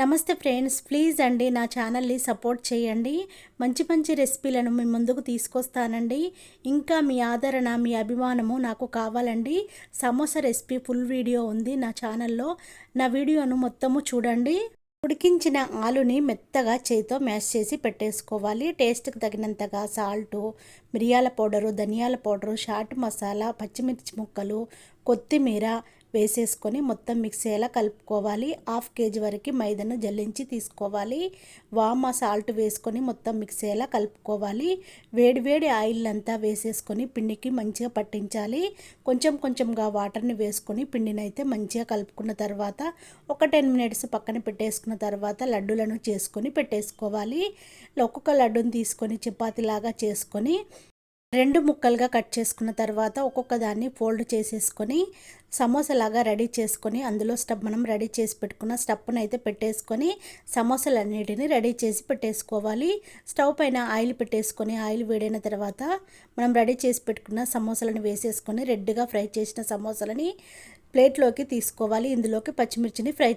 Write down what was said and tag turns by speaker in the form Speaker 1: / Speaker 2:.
Speaker 1: నమస్తే friends, please అండి నా ఛానల్ని సపోర్ట్ చేయండి. మంచి మంచి రెసిపీలను మీ ముందుకు తీసుకొస్తానండి. ఇంకా మీ ఆదరణ, మీ అభిమానము నాకు కావాలండి. సమోసా రెసిపీ ఫుల్ వీడియో ఉంది నా ఛానల్లో. నా వీడియోను మొత్తము చూడండి. ఉడికించిన ఆలుని మెత్తగా చేతితో మ్యాష్ చేసి పెట్టేసుకోవాలి. టేస్ట్కి తగినంతగా సాల్టు, మిరియాల పౌడరు, ధనియాల పౌడరు, చాట్ మసాలా, పచ్చిమిర్చి ముక్కలు, కొత్తిమీర వేసేసుకొని మొత్తం మిక్సీ అయ్యేలా కలుపుకోవాలి. 1/2 kg వరకు మైదాను జల్లించి తీసుకోవాలి. వామ సాల్ట్ వేసుకొని మొత్తం మిక్సీ అయ్యేలా కలుపుకోవాలి. వేడి ఆయిల్ అంతా వేసేసుకొని పిండికి మంచిగా పట్టించాలి. కొంచెం కొంచెంగా వాటర్ని వేసుకొని పిండిని అయితే మంచిగా కలుపుకున్న తర్వాత ఒక 10 minutes పక్కన పెట్టేసుకున్న తర్వాత లడ్డూలను చేసుకొని పెట్టేసుకోవాలి. ఒక్కొక్క లడ్డూని తీసుకొని చపాతీలాగా చేసుకొని 2 ముక్కలుగా కట్ చేసుకున్న తర్వాత ఒక్కొక్క దాన్ని ఫోల్డ్ చేసేసుకొని సమోసాలాగా రెడీ చేసుకొని అందులో మనం రెడీ చేసి పెట్టుకున్న స్టఫ్ను అయితే పెట్టేసుకొని సమోసాలన్నిటిని రెడీ చేసి పెట్టేసుకోవాలి. స్టవ్ పైన ఆయిల్ పెట్టేసుకొని ఆయిల్ వేడైన తర్వాత మనం రెడీ చేసి పెట్టుకున్న సమోసాలను వేసేసుకొని రెడ్గా ఫ్రై చేసిన సమోసాలని ప్లేట్లోకి తీసుకోవాలి. ఇందులోకి పచ్చిమిర్చిని ఫ్రై